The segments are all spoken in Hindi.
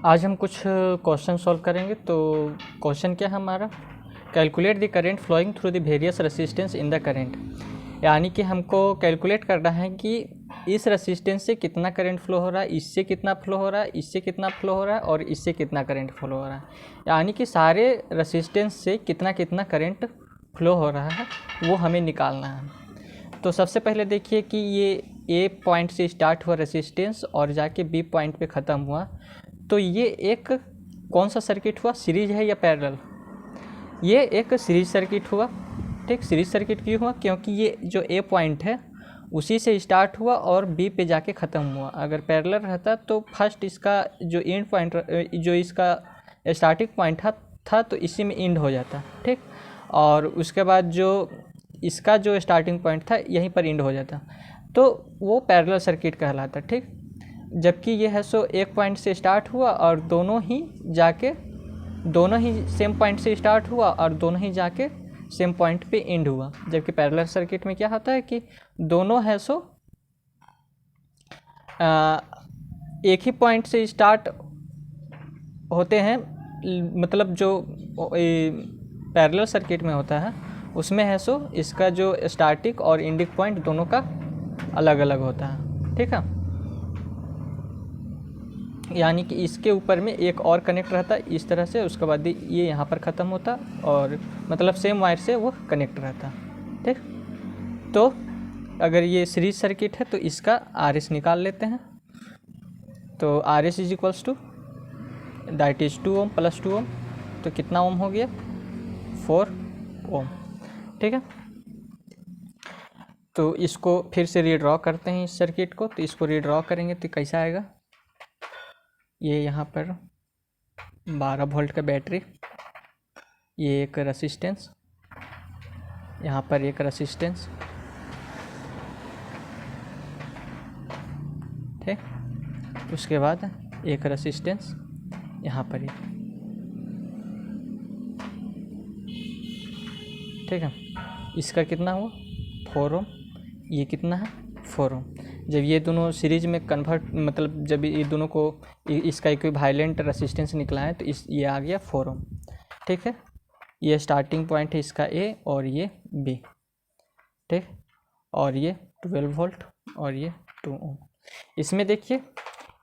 आज हम कुछ क्वेश्चन सॉल्व करेंगे। तो क्वेश्चन क्या है हमारा, calculate the current flowing through the various resistance in the current. यानी कि हमको कैलकुलेट करना है कि इस रेसिस्टेंस से कितना करंट फ्लो हो रहा है, इससे कितना फ्लो हो रहा है, इससे कितना फ्लो हो रहा है और इससे कितना करंट फ्लो हो रहा है। यानी कि सारे रेसिस्टेंस से कितना कितना करंट फ्लो हो रहा है वो हमें निकालना है। तो सबसे पहले देखिए कि ये ए पॉइंट से स्टार्ट हुआ रेसिस्टेंस और जाके बी पॉइंट पे ख़त्म हुआ। तो ये एक कौन सा सर्किट हुआ, सीरीज है या पैरेलल? ये एक सीरीज सर्किट हुआ। ठीक, सीरीज सर्किट क्यों हुआ? क्योंकि ये जो ए पॉइंट है उसी से स्टार्ट हुआ और बी पे जाके ख़त्म हुआ। अगर पैरेलल रहता तो फर्स्ट इसका जो एंड पॉइंट, जो इसका स्टार्टिंग पॉइंट था तो इसी में एंड हो जाता। ठीक, और उसके बाद जो इसका जो स्टार्टिंग पॉइंट था यहीं पर एंड हो जाता, तो वो पैरेलल सर्किट कहलाता। ठीक, जबकि ये है सो एक पॉइंट से स्टार्ट हुआ और दोनों ही सेम पॉइंट से स्टार्ट हुआ और दोनों ही जाके सेम पॉइंट पे एंड हुआ। जबकि पैरेलल सर्किट में क्या होता है कि दोनों है सो एक ही पॉइंट से स्टार्ट होते हैं। मतलब जो पैरेलल सर्किट में होता है उसमें है सो इसका जो स्टार्टिंग और एंडिंग पॉइंट दोनों का अलग अलग होता है। ठीक है, यानी कि इसके ऊपर में एक और कनेक्ट रहता है इस तरह से, उसके बाद ये यहाँ पर ख़त्म होता और मतलब सेम वायर से वो कनेक्ट रहता। ठीक, तो अगर ये सीरीज सर्किट है तो इसका आर एस निकाल लेते हैं। तो R S is equals to that is 2 ohm plus 2 ohm, तो कितना ओम हो गया? 4 ओम। ठीक है, तो इसको फिर से रीड्रॉ करते हैं इस सर्किट को। तो इसको रीड्रॉ करेंगे तो कैसा आएगा, ये यहाँ पर 12 वोल्ट का बैटरी, ये एक रेसिस्टेंस, यहाँ पर एक रेसिस्टेंस। ठीक, उसके बाद एक रेसिस्टेंस यहाँ पर एक। ठीक है, इसका कितना हुआ? 4 ओम। ये कितना है? 4 ओम। जब ये दोनों सीरीज में कन्वर्ट, मतलब जब ये दोनों को इसका इक्विवेलेंट रेसिस्टेंस निकला है तो ये आ गया 4 ओम। ठीक है, ये स्टार्टिंग पॉइंट है इसका ए और ये बी। ठीक, और ये 12 वोल्ट और ये 2 ओम। इसमें देखिए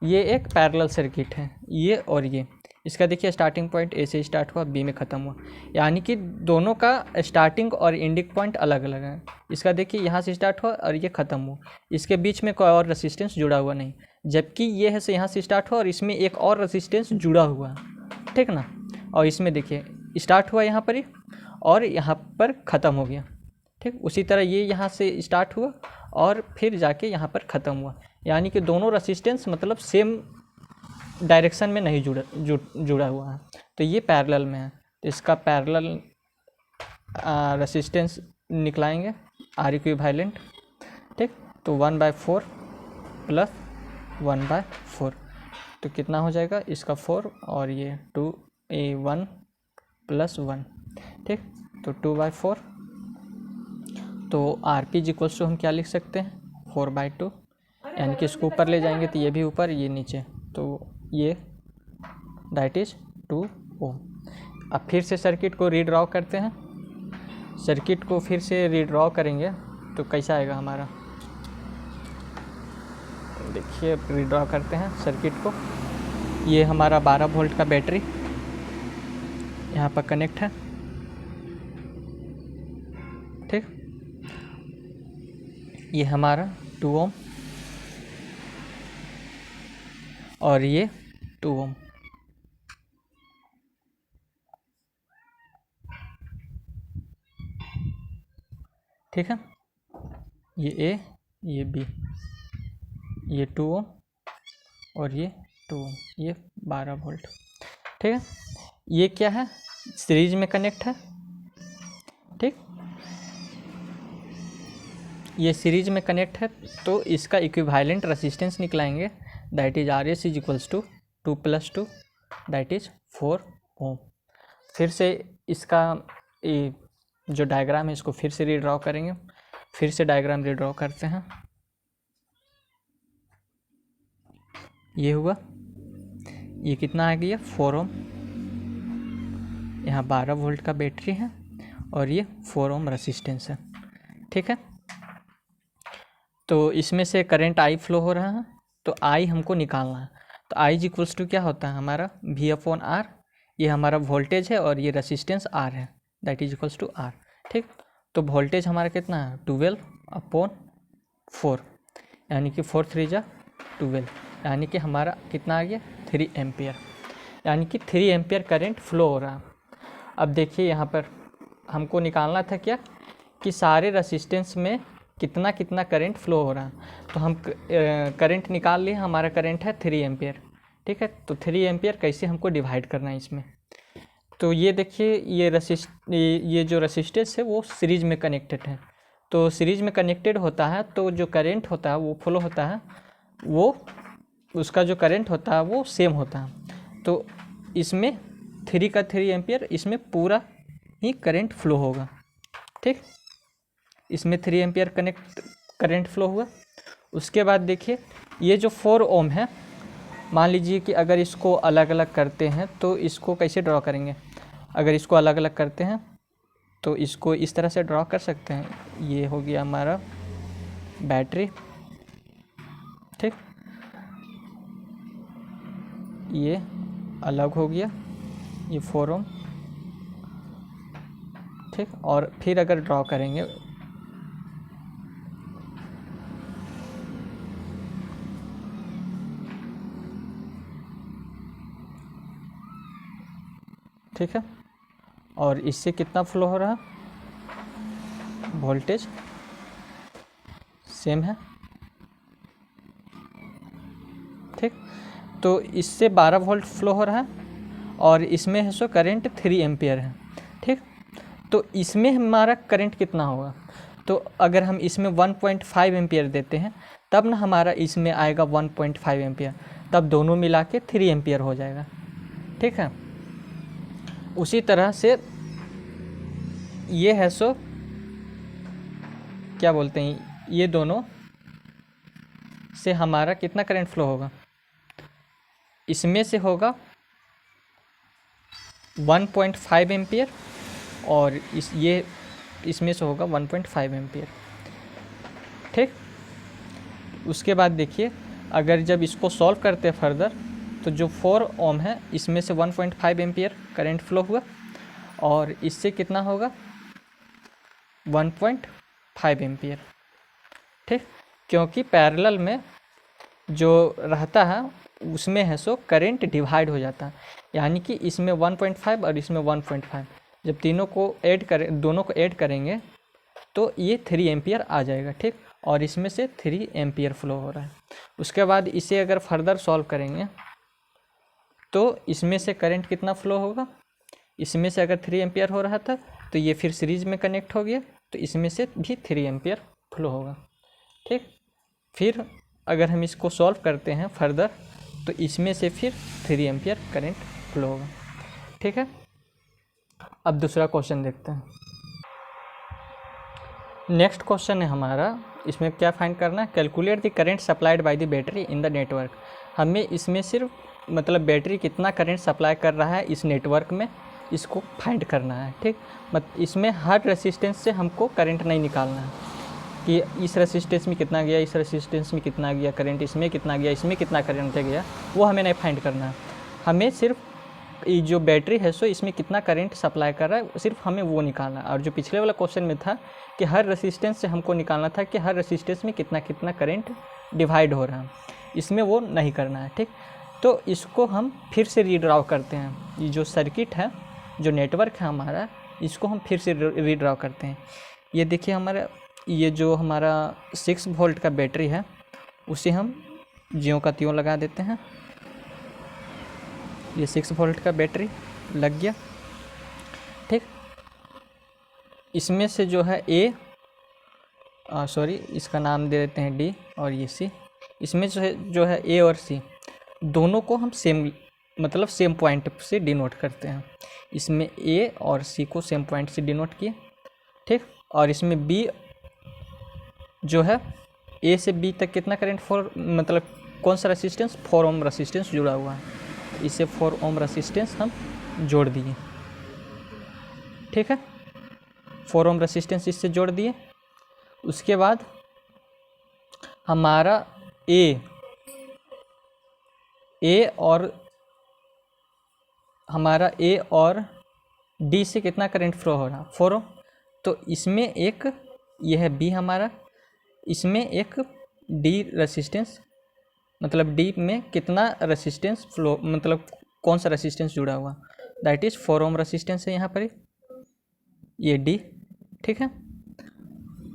ये एक पैरेलल सर्किट है, ये और ये। इसका देखिए स्टार्टिंग पॉइंट ए से स्टार्ट हुआ, बी में ख़त्म हुआ, यानी कि दोनों का स्टार्टिंग और एंडिंग पॉइंट अलग अलग है। इसका देखिए यहाँ से स्टार्ट हुआ और ये ख़त्म हुआ, इसके बीच में कोई और रेसिस्टेंस जुड़ा हुआ नहीं। जबकि ये है से यहाँ से स्टार्ट हुआ और इसमें एक और रेसिस्टेंस जुड़ा हुआ है। ठीक ना, और इसमें देखिए स्टार्ट हुआ यहाँ पर ही और यहाँ पर ख़त्म हो गया। ठीक, उसी तरह ये यहाँ से स्टार्ट हुआ और फिर जाके यहाँ पर ख़त्म हुआ, यानी कि दोनों रेसिस्टेंस मतलब सेम डायरेक्शन में नहीं जुड़ा हुआ है। तो ये पैरेलल में है, तो इसका पैरेलल रेसिस्टेंस निकलाएंगे आर इक्विवेलेंट। ठीक, तो 1/4 प्लस 1/4, तो कितना हो जाएगा इसका 4 और ये 1 प्लस 1। ठीक, तो 2/4। तो R P is equals to हम क्या लिख सकते हैं? 4/2, यानी कि इसको ऊपर ले जाएंगे तो ये भी ऊपर ये नीचे, तो ये दैट इज़ 2 ओम। अब फिर से सर्किट को रीड्रॉ करते हैं। सर्किट को फिर से रीड्रॉ करेंगे तो कैसा आएगा हमारा, देखिए रीड्रॉ करते हैं सर्किट को। ये हमारा 12 वोल्ट का बैटरी यहाँ पर कनेक्ट है। ठीक, ये हमारा 2 ओम और ये 2 ओम। ठीक है, ये ए, ये बी, ये 2 ओम और ये 2 ओम, ये 12 वोल्ट। ठीक है, ये क्या है? सीरीज में कनेक्ट है। ठीक, ये सीरीज में कनेक्ट है तो इसका इक्विवेलेंट रेसिस्टेंस निकलाएंगे, that is R S is equals to 2 + 2 that is 4 ohm. फिर से इसका जो डायग्राम है इसको फिर से रीड्रॉ करेंगे। फिर से डायग्राम रीड्रॉ करते हैं। ये हुआ, ये कितना आ गया 4 ओम, यहाँ 12 वोल्ट का बैटरी है और ये 4 ओम रेसिस्टेंस है। ठीक है, तो इसमें से करंट आई फ्लो हो रहा है, तो आई हमको निकालना है। तो आई इज इक्वल्स टू क्या होता है हमारा V/R, ये हमारा वोल्टेज है और ये रेसिस्टेंस R है, that is equals to R। ठीक, तो वोल्टेज हमारा कितना है 12/4, यानी कि 4 3 जा 12, यानी कि हमारा कितना आ गया 3 एम्पियर, यानी कि 3 एम्पियर करंट फ्लो हो रहा है। अब देखिए यहाँ पर हमको निकालना था क्या कि सारे रेसिस्टेंस में कितना कितना करंट फ्लो हो रहा है, तो हम करंट निकाल लिए, हमारा करंट है 3 एम्पियर। ठीक है, तो 3 एम्पियर कैसे हमको डिवाइड करना है इसमें, तो ये देखिए ये जो रेसिस्टेंस है वो सीरीज में कनेक्टेड है, तो सीरीज में कनेक्टेड होता है तो जो करंट होता है वो फ्लो होता है, वो उसका जो करंट होता है वो सेम होता है। तो इसमें 3 का 3 एम्पियर, इसमें पूरा ही करंट फ्लो होगा। ठीक, इसमें 3 एम्पियर करंट फ्लो हुआ। उसके बाद देखिए ये जो 4 ओम है, मान लीजिए कि अगर इसको अलग अलग करते हैं तो इसको कैसे ड्रॉ करेंगे, अगर इसको अलग अलग करते हैं तो इसको इस तरह से ड्रॉ कर सकते हैं। ये हो गया हमारा बैटरी, ठीक, ये अलग हो गया, ये 4 ओम। ठीक, और फिर अगर ड्रॉ करेंगे ठीक है, और इससे कितना फ्लो हो रहा है, वोल्टेज सेम है। ठीक, तो इससे 12 वोल्ट फ्लो हो रहा है और इसमें है सो करंट 3 एम्पियर है। ठीक, तो इसमें हमारा करंट कितना होगा, तो अगर हम इसमें 1.5 एम्पियर देते हैं तब ना हमारा इसमें आएगा 1.5 एम्पियर, तब दोनों मिला के 3 एम्पियर हो जाएगा। ठीक है, उसी तरह से ये है सो क्या बोलते हैं, ये दोनों से हमारा कितना करंट फ्लो होगा, इसमें से होगा 1.5 एम्पियर और इसमें से होगा 1.5 एम्पियर। ठीक, उसके बाद देखिए अगर जब इसको सॉल्व करते हैं फर्दर, तो जो 4 ओम है इसमें से 1.5 एम्पियर करंट फ्लो हुआ और इससे कितना होगा 1.5 एम्पियर। ठीक, क्योंकि पैरेलल में जो रहता है उसमें है सो करंट डिवाइड हो जाता है, यानी कि इसमें 1.5 और इसमें 1.5, जब तीनों को ऐड करें, दोनों को ऐड करेंगे तो ये 3 एम्पियर आ जाएगा। ठीक, और इसमें से 3 एम्पियर फ्लो हो रहा है। उसके बाद इसे अगर फर्दर सॉल्व करेंगे तो इसमें से करंट कितना फ्लो होगा, इसमें से अगर 3 एम्पियर हो रहा था तो ये फिर सीरीज में कनेक्ट हो गया, तो इसमें से भी 3 एम्पियर फ्लो होगा। ठीक, फिर अगर हम इसको सॉल्व करते हैं फर्दर तो इसमें से फिर 3 एम्पियर करंट फ्लो होगा। ठीक है, अब दूसरा क्वेश्चन देखते हैं। नेक्स्ट क्वेश्चन है हमारा, इसमें क्या फाइंड करना है, calculate the current supplied by the battery in the network. हमें इसमें सिर्फ मतलब बैटरी कितना करंट सप्लाई कर रहा है इस नेटवर्क में, इसको फाइंड करना है। ठीक, इसमें हर रेसिस्टेंस से हमको करंट नहीं निकालना है कि इस रेसिस्टेंस में कितना गया, इस रेसिस्टेंस में कितना गया करंट, इसमें कितना गया, इसमें कितना करंट गया, वो हमें नहीं फाइंड करना है। हमें सिर्फ ये जो बैटरी है सो इसमें कितना करंट सप्लाई कर रहा है, सिर्फ हमें वो निकालना है। और जो पिछले वाला क्वेश्चन में था कि हर रेसिस्टेंस से हमको निकालना था कि हर रेसिस्टेंस में कितना कितना करंट डिवाइड हो रहा है, इसमें वो नहीं करना है। ठीक, तो इसको हम फिर से रीड्रॉ करते हैं। ये जो सर्किट है, जो नेटवर्क है हमारा, इसको हम फिर से रीड्रॉ करते हैं। ये देखिए हमारा ये जो हमारा 6 वोल्ट का बैटरी है उसे हम ज्यों का त्यों लगा देते हैं। ये 6 वोल्ट का बैटरी लग गया। ठीक, इसमें से जो है इसका नाम दे देते हैं डी और ये सी। इसमें जो है ए और सी दोनों को हम सेम पॉइंट से डिनोट करते हैं। इसमें ए और सी को सेम पॉइंट से डिनोट किए। ठीक, और इसमें बी जो है ए से बी तक कितना करंट मतलब कौन सा रेसिस्टेंस 4 ओम रेसिस्टेंस जुड़ा हुआ है। इसे 4 ओम रेसिस्टेंस हम जोड़ दिए। ठीक है, 4 ओम रेसिस्टेंस इससे जोड़ दिए। उसके बाद हमारा ए और डी से कितना करंट फ्लो हो रहा, 4 ओम। तो इसमें एक ये है बी हमारा, इसमें एक डी रेसिस्टेंस, मतलब डी में कितना रेसिस्टेंस फ्लो, मतलब कौन सा रेसिस्टेंस जुड़ा हुआ, दैट इज़ 4 ओम रेसिस्टेंस है यहाँ पर ये डी। ठीक है,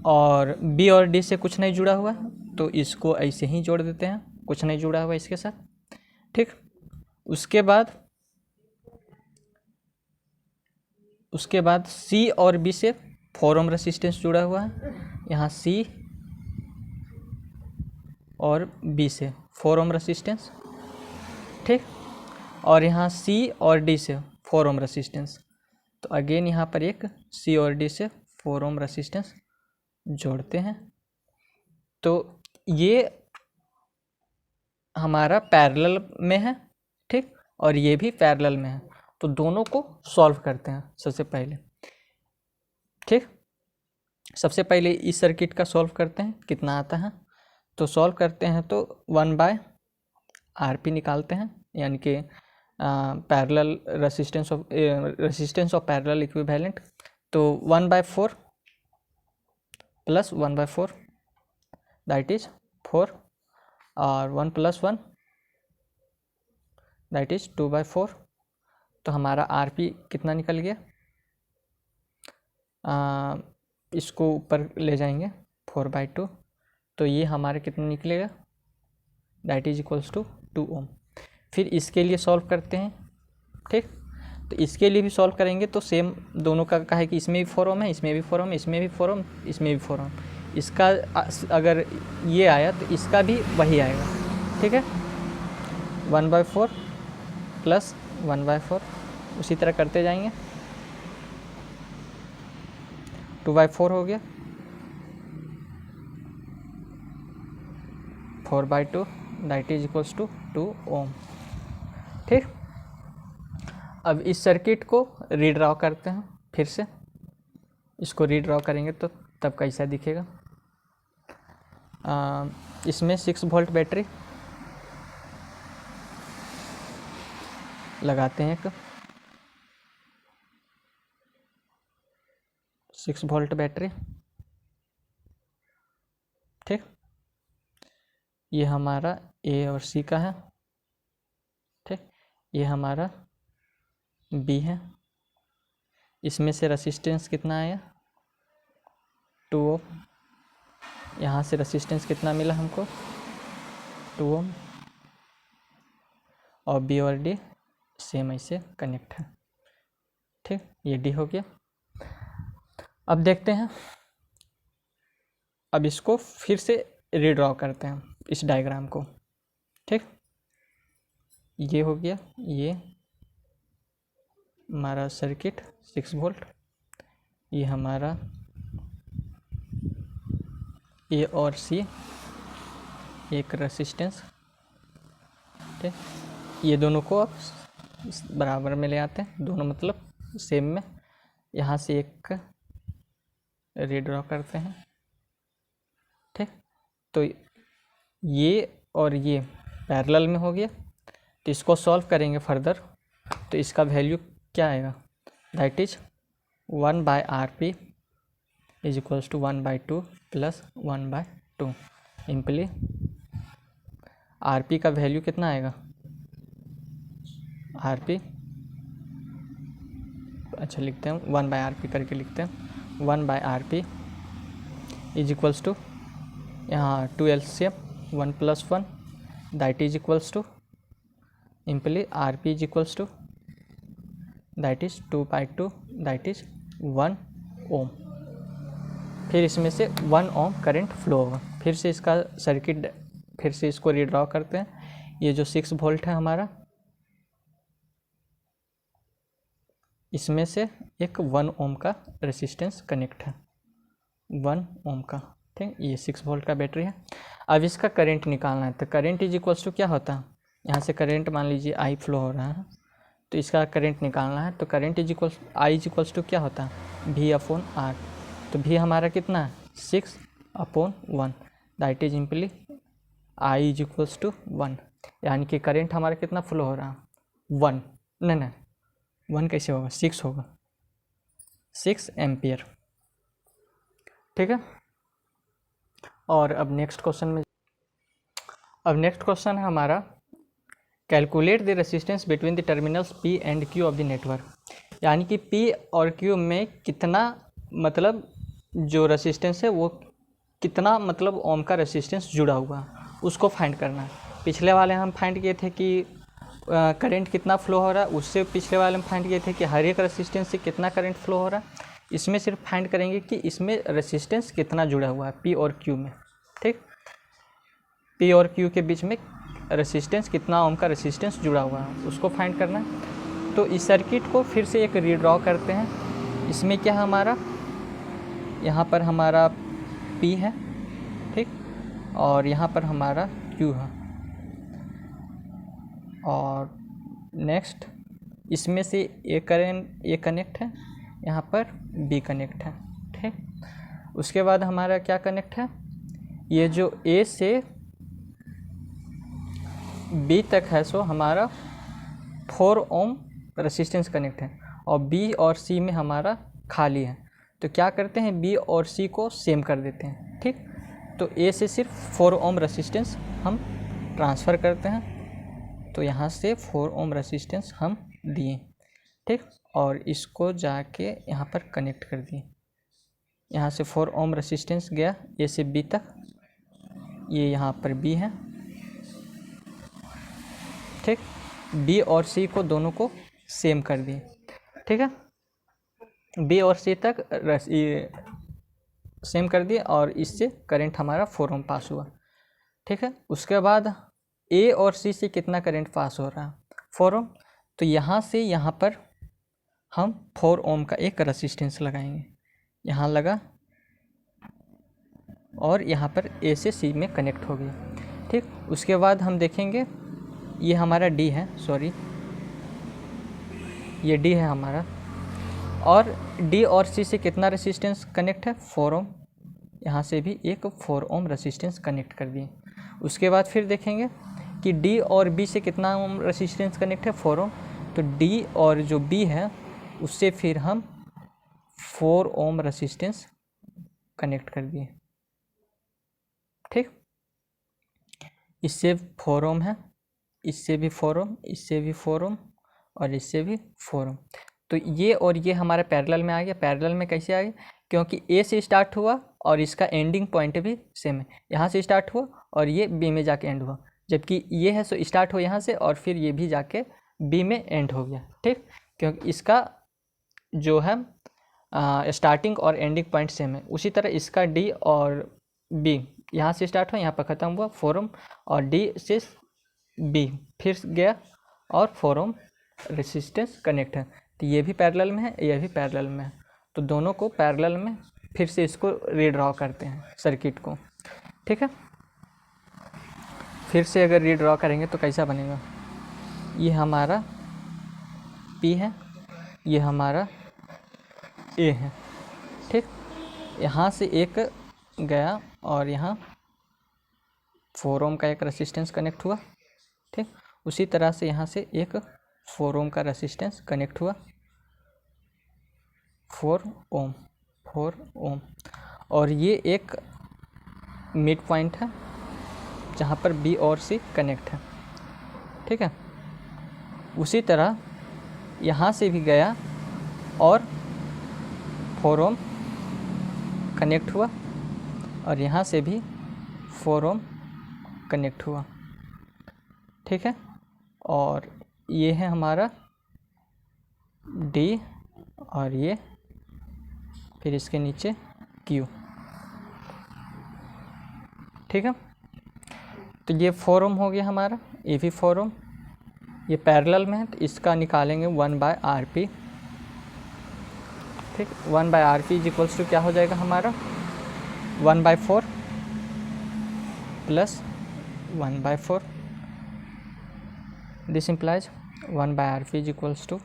और बी और डी से कुछ नहीं जुड़ा हुआ, तो इसको ऐसे ही जोड़ देते हैं, कुछ नहीं जुड़ा हुआ इसके साथ। ठीक, उसके बाद सी और बी से 4 ओम रेसिस्टेंस जुड़ा हुआ है, यहाँ सी और बी से 4 ओम रेसिस्टेंस। ठीक, और यहाँ सी और डी से 4 ओम रेसिस्टेंस, तो अगेन यहाँ पर एक सी और डी से 4 ओम रेसिस्टेंस जोड़ते हैं। तो ये हमारा पैरेलल में है। ठीक, और ये भी पैरेलल में है, तो दोनों को सॉल्व करते हैं सबसे पहले। ठीक, सबसे पहले इस सर्किट का सॉल्व करते हैं, कितना आता है। तो सॉल्व करते हैं तो 1/RP निकालते हैं, यानी कि parallel resistance of parallel equivalent. तो 1/4 प्लस 1/4 दैट इज 4, और 1 + 1 दैट इज 2/4। तो हमारा RP कितना निकल गया, इसको ऊपर ले जाएंगे 4/2, तो ये हमारे कितना निकलेगा, दैट इज इक्वल्स टू 2 ओम। फिर इसके लिए सॉल्व करते हैं। ठीक, तो इसके लिए भी सॉल्व करेंगे तो सेम दोनों का है कि इसमें भी 4 ओम है, इसमें भी 4 ओम, इसमें भी 4 ओम, इसमें भी 4 ओम। इसका अगर ये आया तो इसका भी वही आएगा। ठीक है, 1/4 प्लस 1/4, उसी तरह करते जाएंगे। 2/4 हो गया, 4/2 दैट इज इक्वल्स टू 2 ओम। ठीक, अब इस सर्किट को रीड्रॉ करते हैं फिर से। इसको रीड्रॉ करेंगे तो तब कैसा दिखेगा। इसमें 6 वोल्ट बैटरी लगाते हैं, एक 6 वोल्ट बैटरी। ठीक, ये हमारा ए और सी का है। ठीक, ये हमारा बी है। इसमें से रेसिस्टेंस कितना आया, 2 ओम। यहाँ से रेसिस्टेंस कितना मिला हमको, 2 ओम। और बी और डी सेम ऐसे कनेक्ट है। ठीक, ये डी हो गया। अब देखते हैं, अब इसको फिर से रीड्रॉ करते हैं इस डायग्राम को। ठीक, ये हो गया, ये हमारा सर्किट 6 वोल्ट, ये हमारा ए और सी, एक रेसिस्टेंस। ठीक, ये दोनों को आप बराबर में ले आते हैं, दोनों मतलब सेम में। यहाँ से एक रीड्रॉ करते हैं। ठीक, तो ये और ये पैरेलल में हो गया, तो इसको सॉल्व करेंगे फर्दर। तो इसका वैल्यू क्या आएगा, that is 1/RP is equals to 1/2 plus 1/2। Simply RP का वैल्यू कितना आएगा, RP, अच्छा लिखते हैं 1/RP करके लिखते हैं। 1/RP इज इक्वल्स टू, यहाँ 2 LCM 1 + 1 that is equals to, simply RP is equals to that is 2/2 that is 1 ohm. फिर इसमें से 1 ओम करंट फ्लो होगा। फिर से इसका सर्किट, फिर से इसको रीड्रॉ करते हैं। ये जो 6 वोल्ट है हमारा, इसमें से एक 1 ओम का रेसिस्टेंस कनेक्ट है, 1 ओम का। ठीक, ये 6 वोल्ट का बैटरी है। अब इसका करंट निकालना है, तो करंट इज इक्वल्स टू क्या होता है, यहाँ से करंट मान लीजिए आई फ्लो हो रहा है, तो इसका करंट निकालना है। तो current is equals I is equals to क्या होता है, वी अपॉन आर। तो वी हमारा कितना है, 6/1, that is simply I is equals to 1। यानी कि करंट हमारा कितना फ्लो हो रहा है, 1, नहीं 1 कैसे होगा, 6 होगा, 6 एम्पियर। ठीक है। और अब नेक्स्ट क्वेश्चन है हमारा, calculate the resistance between the terminals P and Q of the network. यानी कि P और Q में कितना मतलब जो रेसिस्टेंस है वो कितना मतलब ओम का रेसिस्टेंस जुड़ा हुआ है, उसको फाइंड करना है। पिछले वाले हम फाइंड किए थे कि करंट कितना फ्लो हो रहा है, उससे पिछले वाले में फाइंड किए थे कि हर एक रेसिस्टेंस से कितना करंट फ्लो हो रहा है। इसमें सिर्फ फाइंड करेंगे कि इसमें रेसिस्टेंस कितना जुड़ा हुआ है P और Q में। ठीक, P और Q के बीच में रेसिस्टेंस कितना ओम का रेसिस्टेंस जुड़ा हुआ है, उसको फाइंड करना है। तो इस सर्किट को फिर से एक रीड्रॉ करते हैं। इसमें क्या है हमारा, यहाँ पर हमारा P है, ठीक, और यहाँ पर हमारा Q है, और नेक्स्ट इसमें से A कनेक्ट है, यहाँ पर B कनेक्ट है। ठीक, उसके बाद हमारा क्या कनेक्ट है, ये जो A से B तक है, सो हमारा 4 ओम रेसिस्टेंस कनेक्ट है, और B और C में हमारा खाली है। तो क्या करते हैं, B और C को सेम कर देते हैं। ठीक, तो A से सिर्फ 4 ओम रेसिस्टेंस हम ट्रांसफ़र करते हैं। तो यहाँ से 4 ओम रेसिस्टेंस हम दिए, ठीक, और इसको जाके यहाँ पर कनेक्ट कर दिए। यहाँ से 4 ओम रेसिस्टेंस गया A से B तक, ये यहाँ पर B है। ठीक, B और C को दोनों को सेम कर दिए। ठीक है, B और C तक सेम कर दिए, और इससे करंट हमारा 4 ओम पास हुआ। ठीक है, उसके बाद A और C से कितना करंट पास हो रहा है, 4 ओम। तो यहाँ से यहाँ पर हम 4 ओम का एक रेसिस्टेंस लगाएंगे, यहाँ लगा, और यहाँ पर A से C में कनेक्ट हो गया। ठीक, उसके बाद हम देखेंगे, ये हमारा D है, सॉरी ये D है हमारा, और D और C से कितना रेसिस्टेंस कनेक्ट है, 4 ओम। यहाँ से भी एक 4 ओम रेसिस्टेंस कनेक्ट कर दिए। उसके बाद फिर देखेंगे कि D और B से कितना ओम रेसिस्टेंस कनेक्ट है, 4 ओम। तो D और जो B है उससे फिर हम 4 ओम रेसिस्टेंस कनेक्ट कर दिए। ठीक, इससे 4 ओम है, इससे भी 4 ओम, इससे भी 4 ओम, और इससे भी 4 ओम। तो ये और ये हमारे पैरेलल में आ गया। पैरेलल में कैसे आ गया, क्योंकि A से स्टार्ट हुआ और इसका एंडिंग पॉइंट भी सेम है। यहाँ से स्टार्ट हुआ और ये B में जाके एंड हुआ, जबकि ये है सो स्टार्ट हो यहाँ से और फिर ये भी जाके B में एंड हो गया। ठीक, क्योंकि इसका जो है स्टार्टिंग और एंडिंग पॉइंट सेम है। उसी तरह इसका D और B यहाँ से स्टार्ट हुआ, यहाँ पर ख़त्म हुआ 4 ओम, और D से B फिर गया और 4 ओम रेसिस्टेंस कनेक्ट है। तो ये भी पैरेलल में है, ये भी पैरेलल में है। तो दोनों को पैरेलल में फिर से इसको रीड्रॉ करते हैं सर्किट को। ठीक है, फिर से अगर रीड्रॉ करेंगे तो कैसा बनेगा, ये हमारा P है, ये हमारा A है। ठीक, यहाँ से एक गया और यहाँ 4 ओम का एक रेसिस्टेंस कनेक्ट हुआ। ठीक, उसी तरह से यहाँ से एक 4 ओम का रेसिस्टेंस कनेक्ट हुआ, 4 ओम, और ये एक मिड पॉइंट है जहाँ पर B और C कनेक्ट है। ठीक है, उसी तरह यहाँ से भी गया और 4 ओम कनेक्ट हुआ, और यहाँ से भी 4 ओम कनेक्ट हुआ। ठीक है, और ये है हमारा D, और ये फिर इसके नीचे Q। ठीक है, तो ये 4 ओम हो गया हमारा, ये भी 4 ओम, ये पैरेलल में है, तो इसका निकालेंगे 1/RP। ठीक, 1/RP इज इक्वल्स टू क्या हो जाएगा हमारा, 1/4 plus 1/4, this implies 1/RP is equals to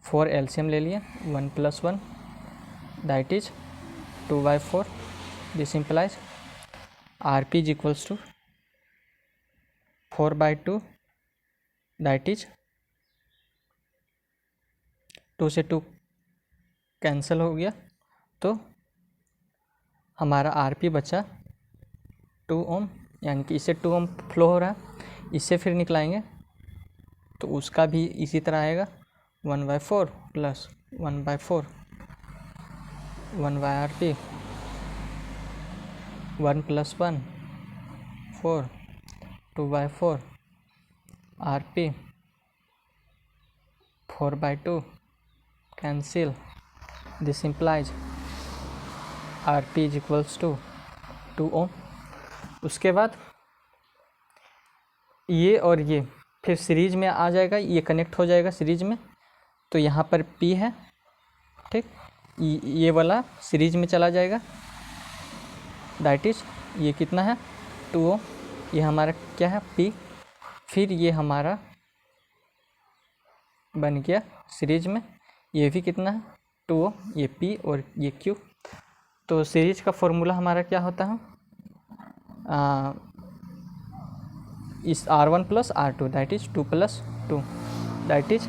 4 LCM ले लिए 1 + 1 that is 2/4. This implies RP is equals to 4/2 that is 2 से 2 कैंसिल हो गया तो हमारा RP बचा 2 ओम, यानी कि इससे 2 ओम फ्लो हो रहा है, इससे फिर निकलाएंगे तो उसका भी इसी तरह आएगा 1/4 plus 1/4 1/RP 1 + 1 4 2/4 RP 4/2 cancel. This implies RP is equals to 2 ओम. उसके बाद ये और ये फिर सीरीज में आ जाएगा, ये कनेक्ट हो जाएगा सीरीज में, तो यहाँ पर P है, ठीक, ये वाला सीरीज में चला जाएगा, दैट इज ये कितना है 2 ओम, ये हमारा क्या है P, फिर ये हमारा बन गया सीरीज में, ये भी कितना है 2 ओम, ये P और ये Q. तो सीरीज का फॉर्मूला हमारा क्या होता है, इस R1 + R2 that is 2 + 2 that is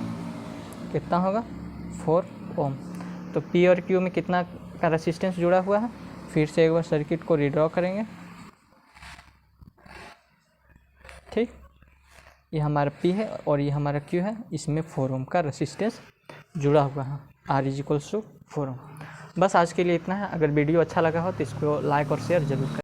कितना होगा 4 ओम. तो P और Q में कितना का रेसिस्टेंस जुड़ा हुआ है, फिर से एक बार सर्किट को रीड्रॉ करेंगे, ठीक, ये हमारा P है और ये हमारा Q है, इसमें 4 ओम का रेसिस्टेंस जुड़ा हुआ है, R = 4 ओम. बस आज के लिए इतना है. अगर वीडियो अच्छा लगा हो तो इसको लाइक और शेयर जरूर करें.